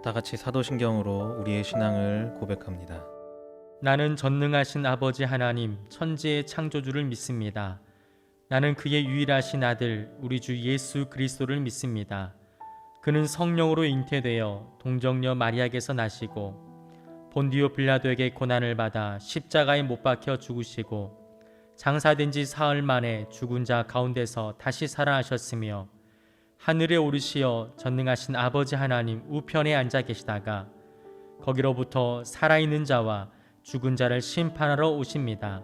다 같이 사도신경으로 우리의 신앙을 고백합니다. 나는 전능하신 아버지 하나님 천지의 창조주를 믿습니다. 나는 그의 유일하신 아들 우리 주 예수 그리스도를 믿습니다. 그는 성령으로 잉태되어 동정녀 마리아에게서 나시고 본디오 빌라도에게 고난을 받아 십자가에 못 박혀 죽으시고 장사된 지 사흘 만에 죽은 자 가운데서 다시 살아나셨으며 하늘에 오르시어 전능하신 아버지 하나님 우편에 앉아 계시다가 거기로부터 살아있는 자와 죽은 자를 심판하러 오십니다.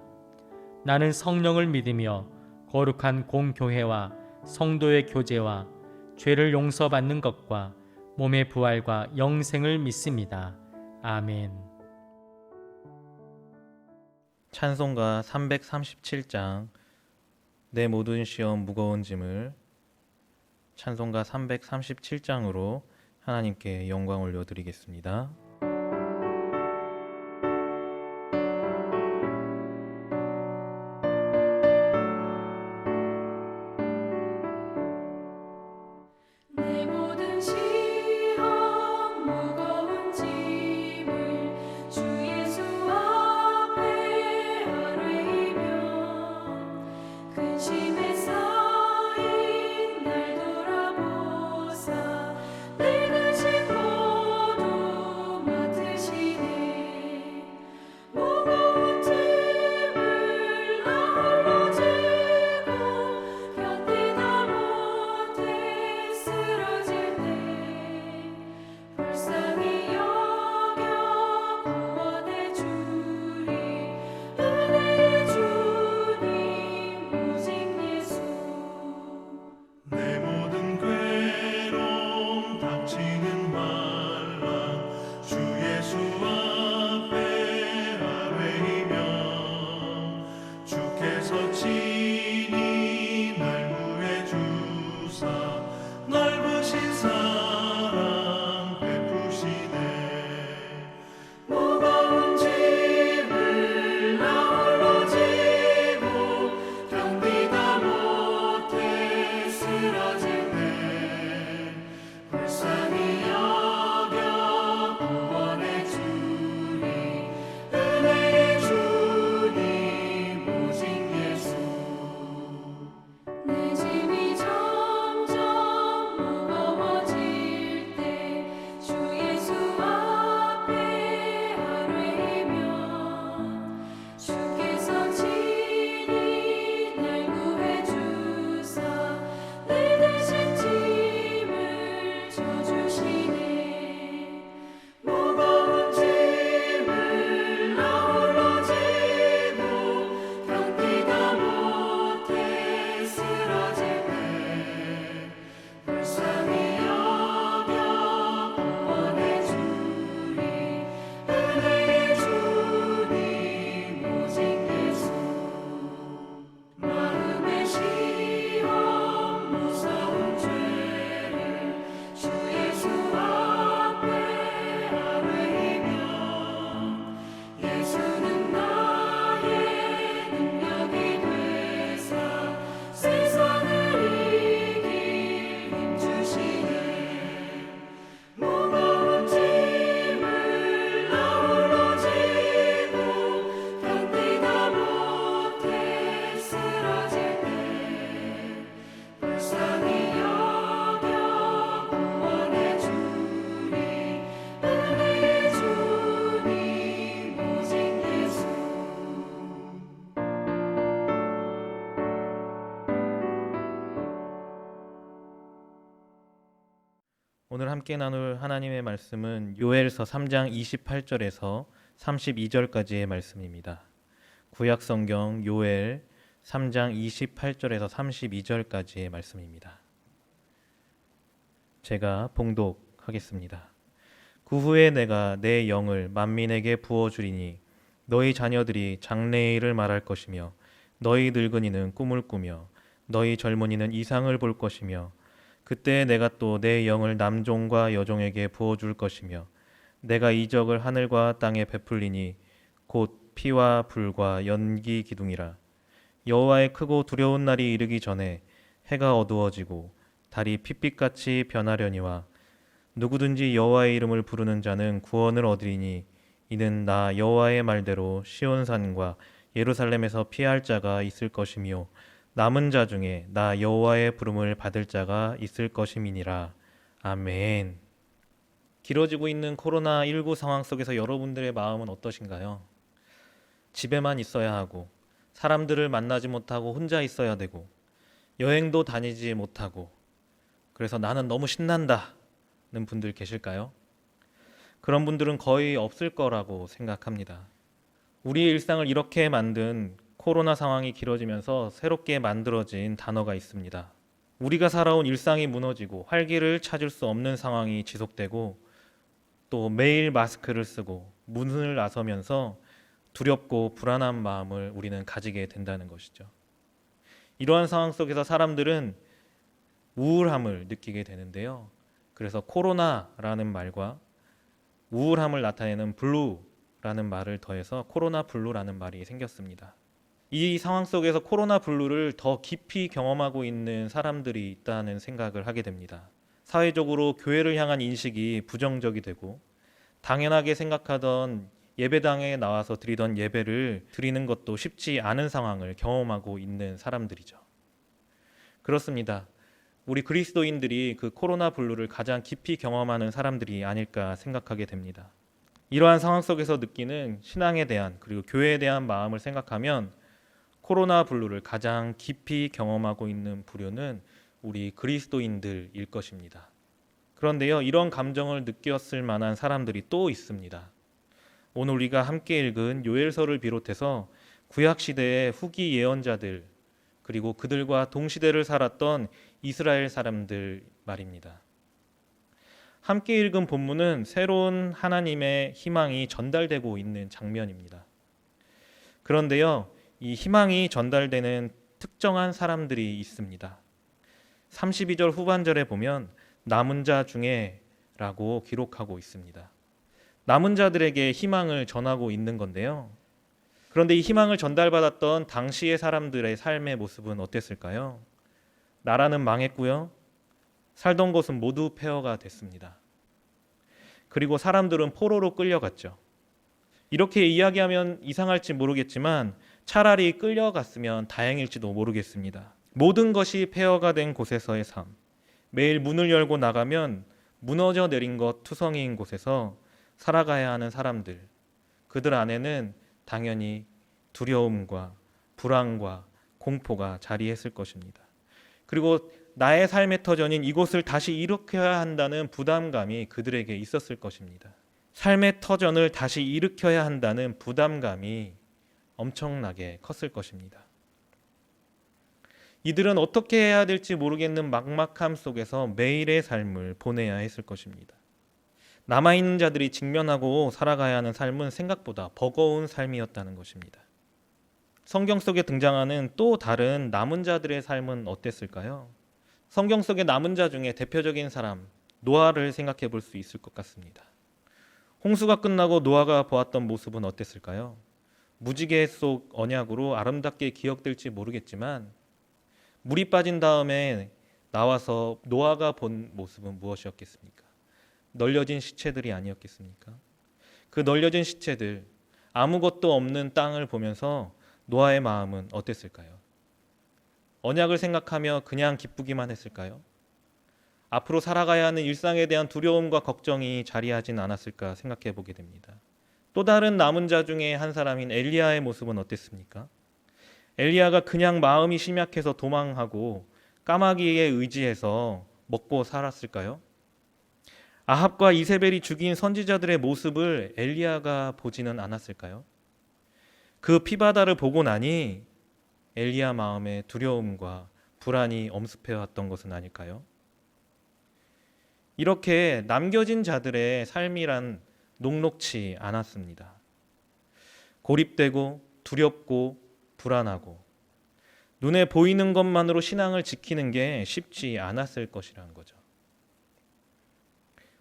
나는 성령을 믿으며 거룩한 공교회와 성도의 교제와 죄를 용서받는 것과 몸의 부활과 영생을 믿습니다. 아멘. 찬송가 337장 내 모든 시험 무거운 짐을 찬송가 337장으로 하나님께 영광 올려드리겠습니다. 내 모든 시험 무거운 짐을 주 예수 앞에 아뢰이며 근심에 쌓인 날 돌아보사 내 근심 모두 맡으시네 무거운 짐을 나 홀로 지고 견디다 못해 쓰러질 때 불쌍히 여겨 구원해 주리 은혜의 주님 오직 예수 내 모든 괴로움 닥치는 말라 주 예수 앞에 아뢰이며 주께서 친히 날 구해 주사 넓으신 사랑 베푸시네 무거운 짐을 나 홀로 지고 견디다 못해 쓰러질 때 불쌍히 여겨 구원해 주리 은혜의 주님 오직 예수 내 짐이 점점 무거워질 때 주 예수 앞에 아뢰이며 주께서 친히 날 구해 주사 내 대신 짐을 져주시네 무거운 짐을 나 홀로 지고 견디다 못해 쓰러질 때 불쌍히 여겨 구원해 주리 은혜의 주님 오직 예수 마음의 시험 무서운 죄를 주 예수 앞에 아뢰이며 예수는 나의 능력이 되사 세상을 이길 힘 주시네 무거운 짐을 나 홀로 지고 견디다 못해 쓰러질 때 불쌍히 여겨 구원해 주리 은혜의 주님 오직 예수 오늘 함께 나눌 하나님의 말씀은 요엘서 3장 28절에서 32절까지의 말씀입니다. 구약 성경 요엘 3장 28절에서 32절까지의 말씀입니다. 제가 봉독하겠습니다. 그 후에 내가 내 영을 만민에게 부어주리니 너희 자녀들이 장래일을 말할 것이며 너희 늙은이는 꿈을 꾸며 너희 젊은이는 이상을 볼 것이며 그때 내가 또 내 영을 남종과 여종에게 부어줄 것이며 내가 이적을 하늘과 땅에 베풀리니 곧 피와 불과 연기 기둥이라. 여호와의 크고 두려운 날이 이르기 전에 해가 어두워지고 달이 핏빛같이 변하려니와 누구든지 여호와의 이름을 부르는 자는 구원을 얻으리니 이는 나 여호와의 말대로 시온산과 예루살렘에서 피할 자가 있을 것이며 남은 자 중에 나 여호와의 부름을 받을 자가 있을 것임이니라. 아멘. 길어지고 있는 코로나19 상황 속에서 여러분들의 마음은 어떠신가요? 집에만 있어야 하고 사람들을 만나지 못하고 혼자 있어야 되고 여행도 다니지 못하고 그래서 나는 너무 신난다는 분들 계실까요? 그런 분들은 거의 없을 거라고 생각합니다. 우리의 일상을 이렇게 만든 코로나 상황이 길어지면서 새롭게 만들어진 단어가 있습니다. 우리가 살아온 일상이 무너지고 활기를 찾을 수 없는 상황이 지속되고 또 매일 마스크를 쓰고 문을 나서면서 두렵고 불안한 마음을 우리는 가지게 된다는 것이죠. 이러한 상황 속에서 사람들은 우울함을 느끼게 되는데요. 그래서 코로나라는 말과 우울함을 나타내는 블루라는 말을 더해서 코로나 블루라는 말이 생겼습니다. 이 상황 속에서 코로나 블루를 더 깊이 경험하고 있는 사람들이 있다는 생각을 하게 됩니다. 사회적으로 교회를 향한 인식이 부정적이 되고 당연하게 생각하던 예배당에 나와서 드리던 예배를 드리는 것도 쉽지 않은 상황을 경험하고 있는 사람들이죠. 그렇습니다. 우리 그리스도인들이 그 코로나 블루를 가장 깊이 경험하는 사람들이 아닐까 생각하게 됩니다. 이러한 상황 속에서 느끼는 신앙에 대한 그리고 교회에 대한 마음을 생각하면 코로나 블루를 가장 깊이 경험하고 있는 부류는 우리 그리스도인들일 것입니다. 그런데요, 이런 감정을 느꼈을 만한 사람들이 또 있습니다. 오늘 우리가 함께 읽은 요엘서를 비롯해서 구약 시대의 후기 예언자들 그리고 그들과 동시대를 살았던 이스라엘 사람들 말입니다. 함께 읽은 본문은 새로운 하나님의 희망이 전달되고 있는 장면입니다. 그런데요, 이 희망이 전달되는 특정한 사람들이 있습니다. 32절 후반절에 보면 남은 자 중에 라고 기록하고 있습니다. 남은 자들에게 희망을 전하고 있는 건데요. 그런데 이 희망을 전달받았던 당시의 사람들의 삶의 모습은 어땠을까요? 나라는 망했고요. 살던 곳은 모두 폐허가 됐습니다. 그리고 사람들은 포로로 끌려갔죠. 이렇게 이야기하면 이상할지 모르겠지만 차라리 끌려갔으면 다행일지도 모르겠습니다. 모든 것이 폐허가 된 곳에서의 삶. 매일 문을 열고 나가면 무너져 내린 것 투성이인 곳에서 살아가야 하는 사람들. 그들 안에는 당연히 두려움과 불안과 공포가 자리했을 것입니다. 그리고 나의 삶의 터전인 이곳을 다시 일으켜야 한다는 부담감이 그들에게 있었을 것입니다. 삶의 터전을 다시 일으켜야 한다는 부담감이 엄청나게 컸을 것입니다. 이들은 어떻게 해야 될지 모르겠는 막막함 속에서 매일의 삶을 보내야 했을 것입니다. 남아있는 자들이 직면하고 살아가야 하는 삶은 생각보다 버거운 삶이었다는 것입니다. 성경 속에 등장하는 또 다른 남은 자들의 삶은 어땠을까요? 성경 속의 남은 자 중에 대표적인 사람, 노아를 생각해 볼 수 있을 것 같습니다. 홍수가 끝나고 노아가 보았던 모습은 어땠을까요? 무지개 속 언약으로 아름답게 기억될지 모르겠지만 물이 빠진 다음에 나와서 노아가 본 모습은 무엇이었겠습니까? 널려진 시체들이 아니었겠습니까? 그 널려진 시체들, 아무것도 없는 땅을 보면서 노아의 마음은 어땠을까요? 언약을 생각하며 그냥 기쁘기만 했을까요? 앞으로 살아가야 하는 일상에 대한 두려움과 걱정이 자리하진 않았을까 생각해 보게 됩니다. 또 다른 남은 자 중에 한 사람인 엘리야의 모습은 어땠습니까? 엘리야가 그냥 마음이 심약해서 도망하고 까마귀에 의지해서 먹고 살았을까요? 아합과 이세벨이 죽인 선지자들의 모습을 엘리야가 보지는 않았을까요? 그 피바다를 보고 나니 엘리야 마음에 두려움과 불안이 엄습해왔던 것은 아닐까요? 이렇게 남겨진 자들의 삶이란 녹록치 않았습니다. 고립되고 두렵고 불안하고 눈에 보이는 것만으로 신앙을 지키는 게 쉽지 않았을 것이라는 거죠.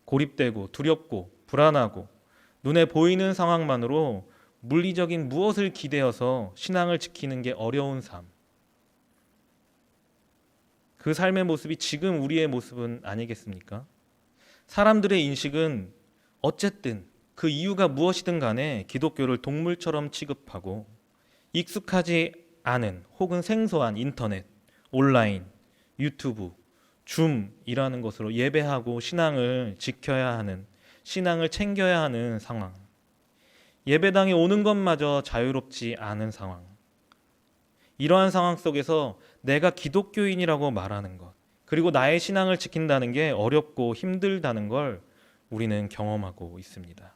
고립되고 두렵고 불안하고 눈에 보이는 상황만으로 물리적인 무엇을 기대어서 신앙을 지키는 게 어려운 삶. 그 삶의 모습이 지금 우리의 모습은 아니겠습니까? 사람들의 인식은 어쨌든 그 이유가 무엇이든 간에 기독교를 동물처럼 취급하고 익숙하지 않은 혹은 생소한 인터넷, 온라인, 유튜브, 줌이라는 것으로 예배하고 신앙을 지켜야 하는, 신앙을 챙겨야 하는 상황. 예배당에 오는 것마저 자유롭지 않은 상황. 이러한 상황 속에서 내가 기독교인이라고 말하는 것, 그리고 나의 신앙을 지킨다는 게 어렵고 힘들다는 걸 우리는 경험하고 있습니다.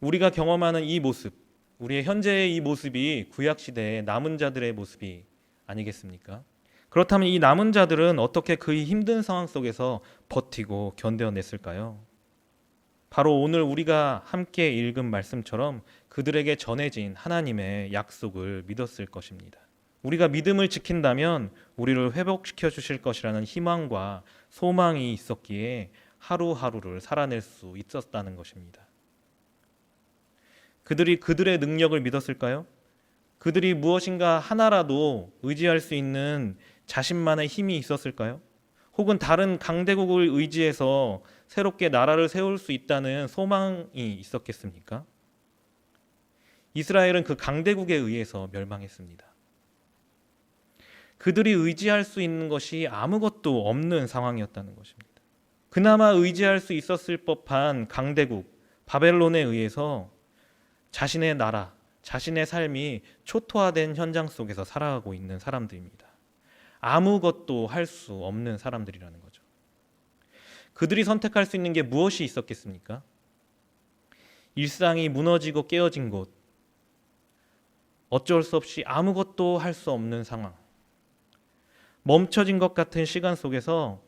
우리가 경험하는 이 모습, 우리의 현재의 이 모습이 구약시대의 남은 자들의 모습이 아니겠습니까? 그렇다면 이 남은 자들은 어떻게 그 힘든 상황 속에서 버티고 견뎌냈을까요? 바로 오늘 우리가 함께 읽은 말씀처럼 그들에게 전해진 하나님의 약속을 믿었을 것입니다. 우리가 믿음을 지킨다면 우리를 회복시켜 주실 것이라는 희망과 소망이 있었기에 하루하루를 살아낼 수 있었다는 것입니다. 그들이 그들의 능력을 믿었을까요? 그들이 무엇인가 하나라도 의지할 수 있는 자신만의 힘이 있었을까요? 혹은 다른 강대국을 의지해서 새롭게 나라를 세울 수 있다는 소망이 있었겠습니까? 이스라엘은 그 강대국에 의해서 멸망했습니다. 그들이 의지할 수 있는 것이 아무것도 없는 상황이었다는 것입니다. 그나마 의지할 수 있었을 법한 강대국 바벨론에 의해서 자신의 나라, 자신의 삶이 초토화된 현장 속에서 살아가고 있는 사람들입니다. 아무것도 할 수 없는 사람들이라는 거죠. 그들이 선택할 수 있는 게 무엇이 있었겠습니까? 일상이 무너지고 깨어진 곳, 어쩔 수 없이 아무것도 할 수 없는 상황, 멈춰진 것 같은 시간 속에서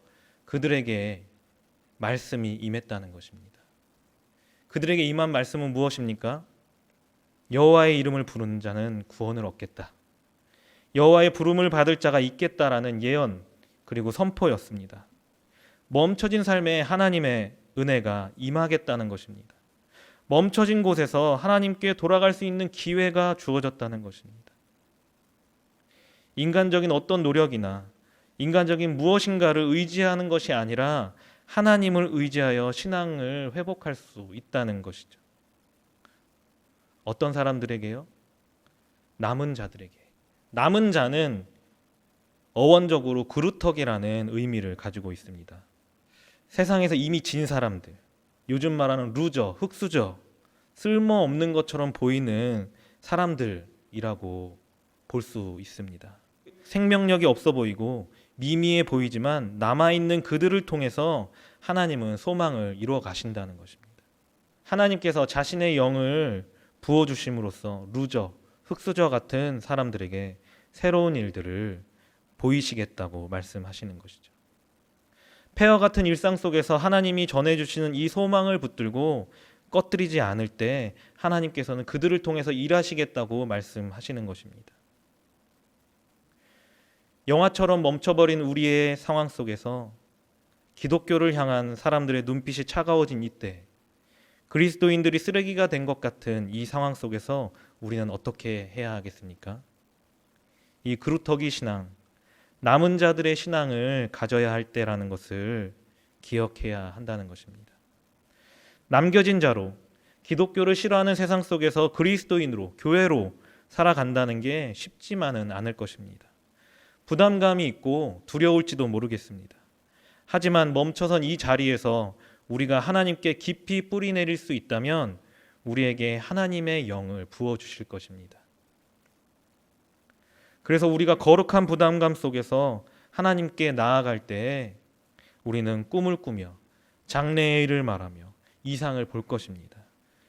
그들에게 말씀이 임했다는 것입니다. 그들에게 임한 말씀은 무엇입니까? 여호와의 이름을 부르는 자는 구원을 얻겠다. 여호와의 부름을 받을 자가 있겠다라는 예언 그리고 선포였습니다. 멈춰진 삶에 하나님의 은혜가 임하겠다는 것입니다. 멈춰진 곳에서 하나님께 돌아갈 수 있는 기회가 주어졌다는 것입니다. 인간적인 어떤 노력이나 인간적인 무엇인가를 의지하는 것이 아니라 하나님을 의지하여 신앙을 회복할 수 있다는 것이죠. 어떤 사람들에게요? 남은 자들에게. 남은 자는 어원적으로 그루터기라는 의미를 가지고 있습니다. 세상에서 이미 진 사람들, 요즘 말하는 루저, 흙수저, 쓸모없는 것처럼 보이는 사람들이라고 볼 수 있습니다. 생명력이 없어 보이고 미미해 보이지만 남아있는 그들을 통해서 하나님은 소망을 이루어 가신다는 것입니다. 하나님께서 자신의 영을 부어주심으로써 루저, 흙수저 같은 사람들에게 새로운 일들을 보이시겠다고 말씀하시는 것이죠. 폐허 같은 일상 속에서 하나님이 전해주시는 이 소망을 붙들고 꺼뜨리지 않을 때 하나님께서는 그들을 통해서 일하시겠다고 말씀하시는 것입니다. 영화처럼 멈춰버린 우리의 상황 속에서 기독교를 향한 사람들의 눈빛이 차가워진 이때 그리스도인들이 쓰레기가 된 것 같은 이 상황 속에서 우리는 어떻게 해야 하겠습니까? 이 그루터기 신앙, 남은 자들의 신앙을 가져야 할 때라는 것을 기억해야 한다는 것입니다. 남겨진 자로 기독교를 싫어하는 세상 속에서 그리스도인으로, 교회로 살아간다는 게 쉽지만은 않을 것입니다. 부담감이 있고 두려울지도 모르겠습니다. 하지만 멈춰선 이 자리에서 우리가 하나님께 깊이 뿌리 내릴 수 있다면 우리에게 하나님의 영을 부어주실 것입니다. 그래서 우리가 거룩한 부담감 속에서 하나님께 나아갈 때 우리는 꿈을 꾸며 장래의 일을 말하며 이상을 볼 것입니다.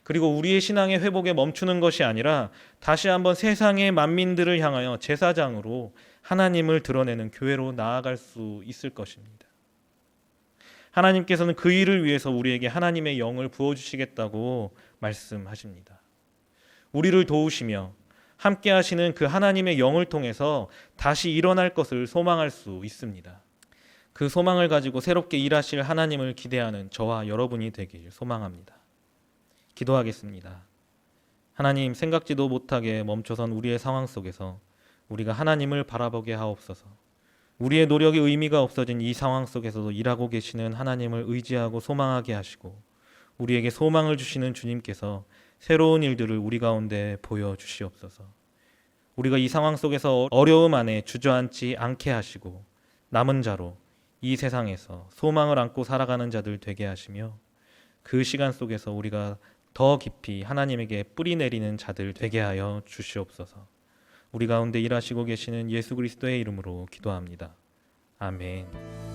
그리고 우리의 신앙의 회복에 멈추는 것이 아니라 다시 한번 세상의 만민들을 향하여 제사장으로 하나님을 드러내는 교회로 나아갈 수 있을 것입니다. 하나님께서는 그 일을 위해서 우리에게 하나님의 영을 부어주시겠다고 말씀하십니다. 우리를 도우시며 함께 하시는 그 하나님의 영을 통해서 다시 일어날 것을 소망할 수 있습니다. 그 소망을 가지고 새롭게 일하실 하나님을 기대하는 저와 여러분이 되길 소망합니다. 기도하겠습니다. 하나님, 생각지도 못하게 멈춰선 우리의 상황 속에서 우리가 하나님을 바라보게 하옵소서. 우리의 노력이 의미가 없어진 이 상황 속에서도 일하고 계시는 하나님을 의지하고 소망하게 하시고 우리에게 소망을 주시는 주님께서 새로운 일들을 우리 가운데 보여주시옵소서. 우리가 이 상황 속에서 어려움 안에 주저앉지 않게 하시고 남은 자로 이 세상에서 소망을 안고 살아가는 자들 되게 하시며 그 시간 속에서 우리가 더 깊이 하나님에게 뿌리 내리는 자들 되게 하여 주시옵소서. 우리 가운데 일하시고 계시는 예수 그리스도의 이름으로 기도합니다. 아멘.